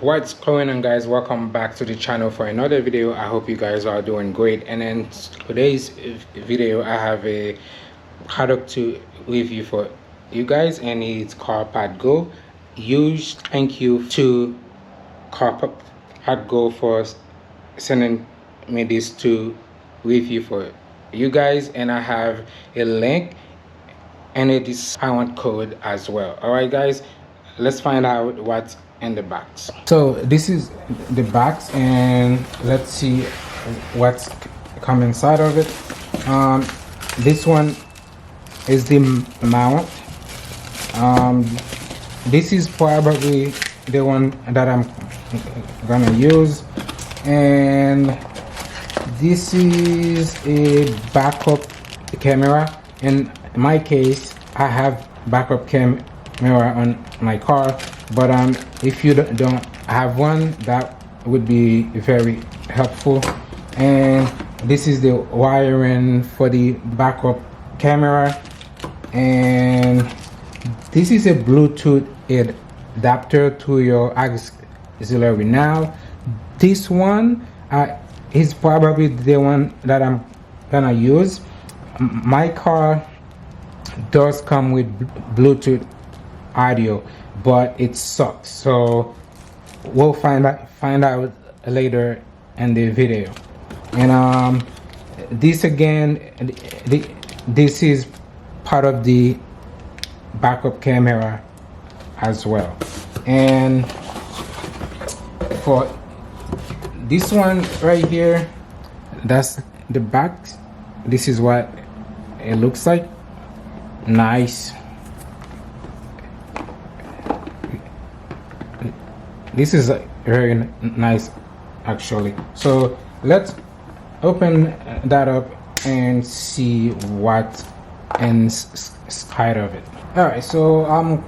What's going on, guys? Welcome back to the channel for another video. I hope you guys are doing great. And in today's video I have a product to review for you guys, and it's Carpodgo. Huge thank you to Carpodgo for sending me this to review for you guys, and I have a link and a discount code as well. All right, guys, let's find out what's in the box. So this is the box, and let's see what's come inside of it. This one is the mount. This is probably the one that I'm gonna use, and this is a backup camera. In my case, I have backup camera on my car, but if you don't have one, that would be very helpful. And this is the wiring for the backup camera, and this is a Bluetooth adapter to your auxiliary. Now this one is probably the one that I'm gonna use. My car does come with Bluetooth audio, but it sucks, so we'll find out later in the video. And this again, this is part of the backup camera as well. And for this one right here, that's the back. This is what it looks like. Nice. This is very nice actually. So let's open that up and see what inside of it. All right, so I'm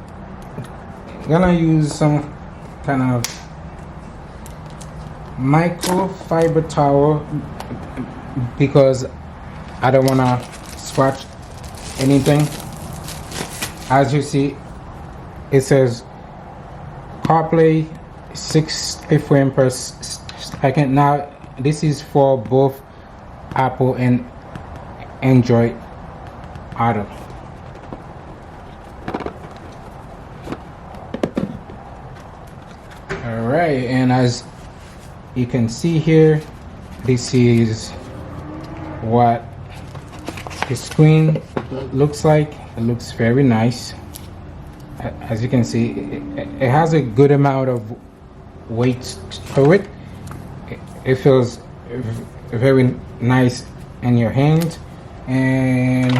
gonna use some kind of microfiber towel because I don't want to scratch anything. As you see, it says CarPlay 60 frames per second. Now this is for both Apple and Android Auto. All right, and as you can see here, this is what the screen looks like. It looks very nice. As you can see, it has a good amount of weight to it. It feels very nice in your hand. And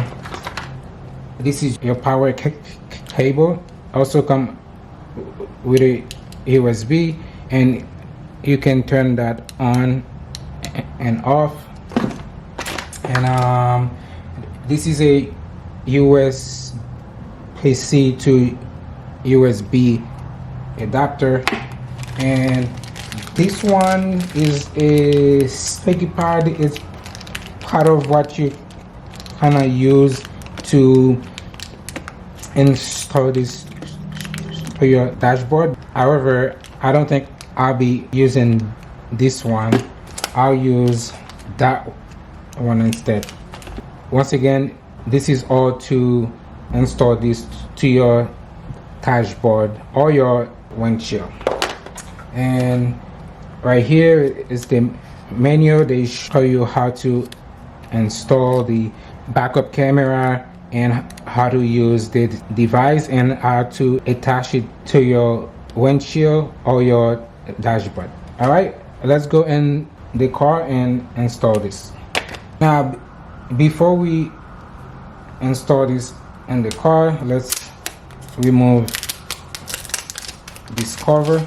this is your power cable. Also come with a USB, and you can turn that on and off. And this is a USB-C to USB adapter, and this one is a sticky pad. It's part of what you kind of use to install this to your dashboard. However, I don't think I'll be using this one. I'll use that one instead. Once again, this is all to install this to your dashboard or your windshield. And right here is the menu. They show you how to install the backup camera and how to use the device and how to attach it to your windshield or your dashboard. All right, let's go in the car and install this. Now before we install this in the car, let's remove this cover.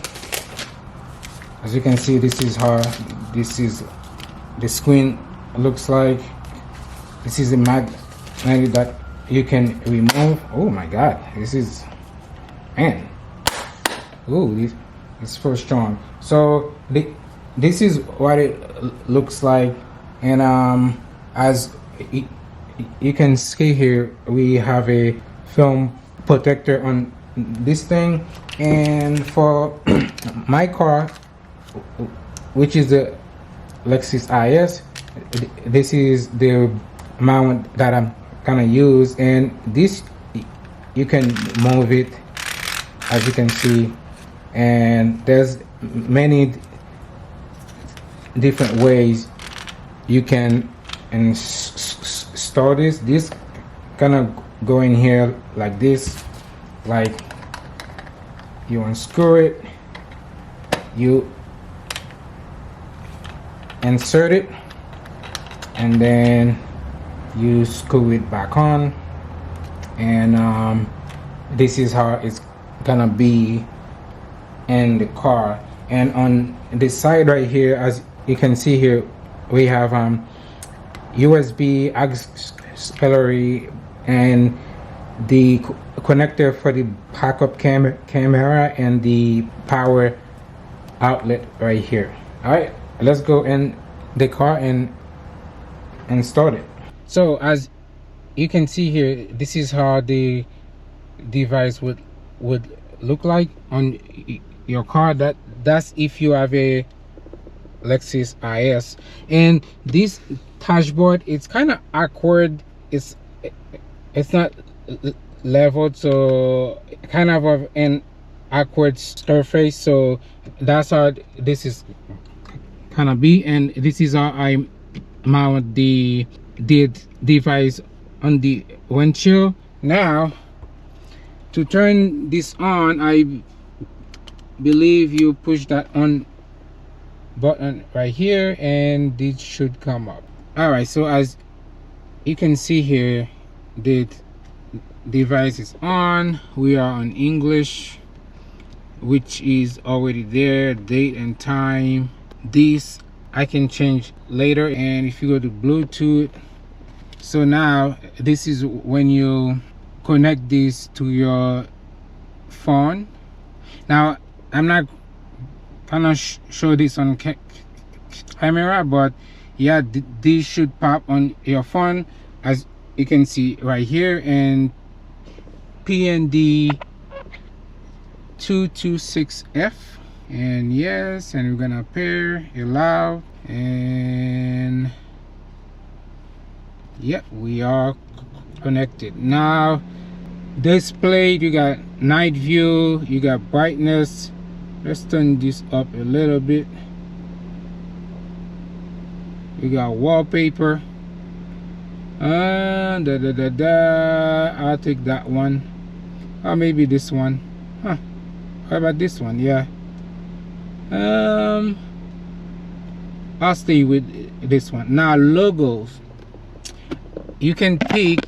As you can see, this is how the screen looks like. This is a magnet that you can remove. Oh my god, this is, man, oh, this is so strong. So this is what it looks like. And as you can see here, we have a film protector on this thing. And for my car, which is the Lexus IS, this is the mount that I'm gonna use, and this you can move it, as you can see, and there's many different ways you can install this gonna go in here like this, like you unscrew it, you insert it, and then you screw it back on, and this is how it's gonna be in the car. And on this side right here, as you can see here, we have USB auxiliary and the connector for the backup camera and the power outlet right here. All right, let's go in the car and start it. So as you can see here, this is how the device would look like on your car. That's if you have a Lexus IS. And this dashboard, it's kind of awkward, it's not leveled, so kind of an awkward surface. So that's how this is kind of be, and this is how I mount the device on the windshield. Now to turn this on, I believe you push that on button right here and this should come up. All right, so as you can see here, the device is on. We are on English, which is already there, date and time. This I can change later. And if you go to Bluetooth, so now this is when you connect this to your phone. Now I'm not gonna show this on camera, but yeah, this should pop on your phone, as you can see right here, and PND 226F, and yes, and we're gonna pair, allow, and yep, we are connected. Now display, you got night view, you got brightness. Let's turn this up a little bit. You got wallpaper. I'll take that one, or maybe this one. How about this one? Yeah, I'll stay with this one. Now logos, you can pick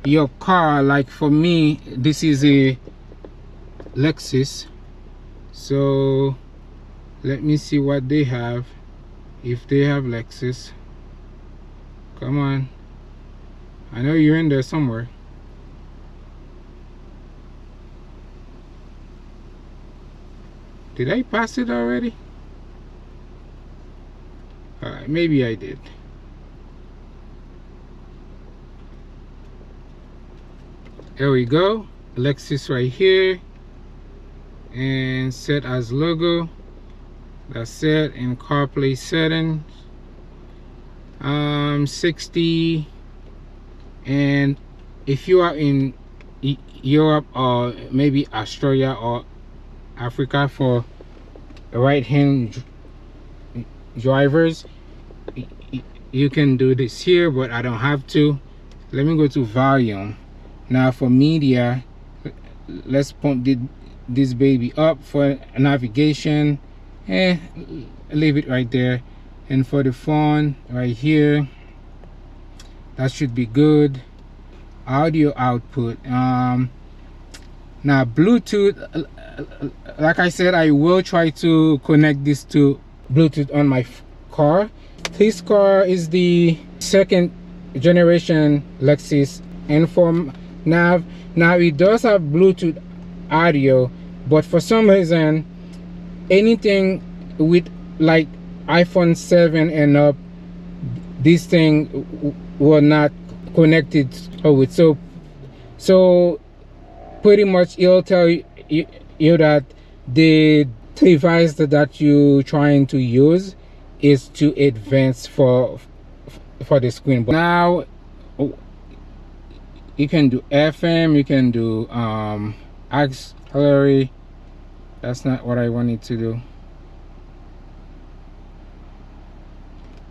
your car. Like for me, this is a Lexus, so let me see what they have, if they have Lexus. Come on, I know you're in there somewhere. Did I pass it already? Maybe I did. There we go, Lexus right here, and set as logo. That's set in CarPlay settings. 60, and if you are in Europe or maybe Australia or Africa, for right-hand drivers, you can do this here, but I don't have to. Let me go to volume. Now for media, let's pump this baby up. For navigation, leave it right there. And for the phone right here, that should be good. Audio output, now Bluetooth, like I said, I will try to connect this to Bluetooth on my car. This car is the second generation Lexus Inform Nav. Now it does have Bluetooth audio, but for some reason anything with like iPhone 7 and up, this thing were not connected with. So pretty much it'll tell you that the device that you trying to use is too advanced for the screen. But now you can do FM, you can do auxiliary. That's not what I wanted to do.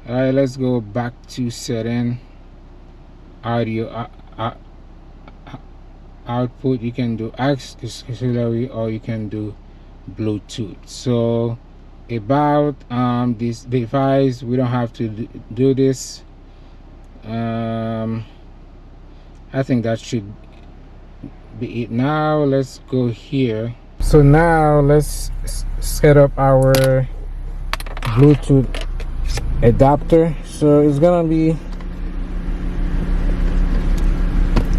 All right, let's go back to setting audio output. You can do auxiliary or you can do Bluetooth. So about this device, we don't have to do this. I think that should be it. Now let's go here. So now let's set up our Bluetooth adapter. So it's gonna be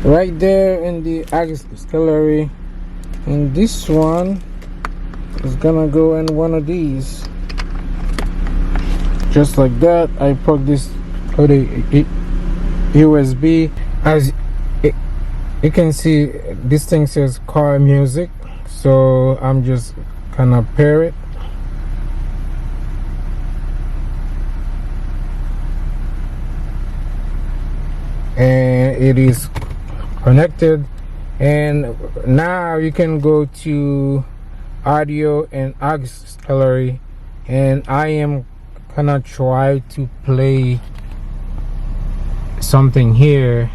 right there in the auxiliary, and this one is gonna go in one of these, just like that. I plug this with a USB. As you can see, this thing says car music, so I'm just gonna pair it. And it is connected, and now you can go to audio and auxiliary, and I am gonna try to play something here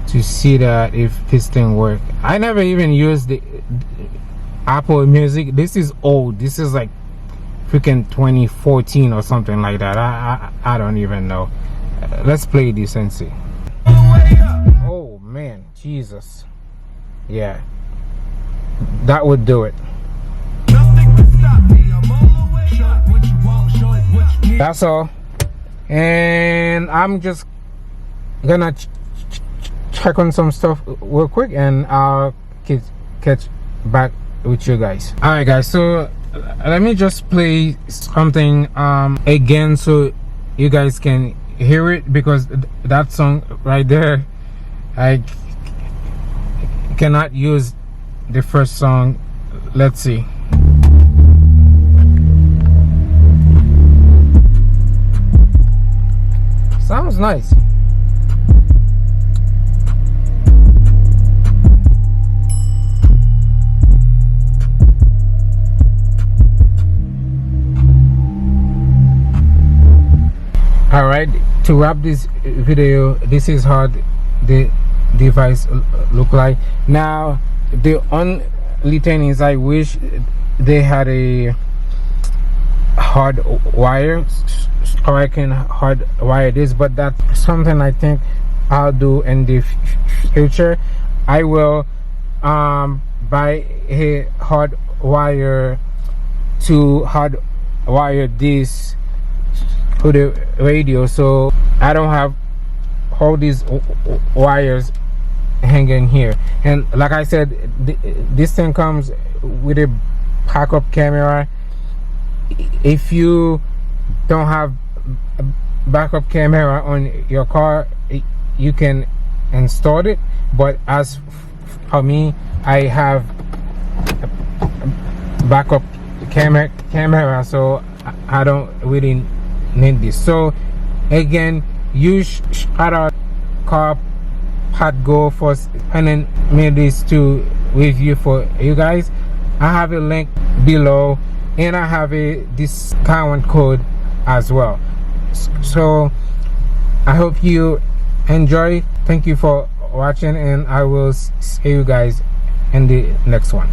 to see that if this thing works. I never even used the Apple Music. This is old. This is like freaking 2014 or something like that. I don't even know. Let's play this and see. Oh man, Jesus. Yeah, that would do it. That's all. And I'm just gonna check on some stuff real quick, and I'll catch back with you guys. All right guys, so let me just play something again so you guys can hear it, because that song right there, I cannot use the first song. Let's see. Sounds nice. All right, to wrap this video, this is how the device look like. Now the only thing is, I wish they had a hard wire so I can hard wire this, but that's something I think I'll do in the future. I will buy a hard wire to hard wire this to the radio, so I don't have all these wires hanging here. And like I said, this thing comes with a backup camera. If you don't have a backup camera on your car, you can install it, but as for me, I have a backup camera, so I don't really need this. So again, shout out Carpodgo for sending me this to review for you guys. I have a link below, and I have a discount code as well. So I hope you enjoy. Thank you for watching, and I will see you guys in the next one.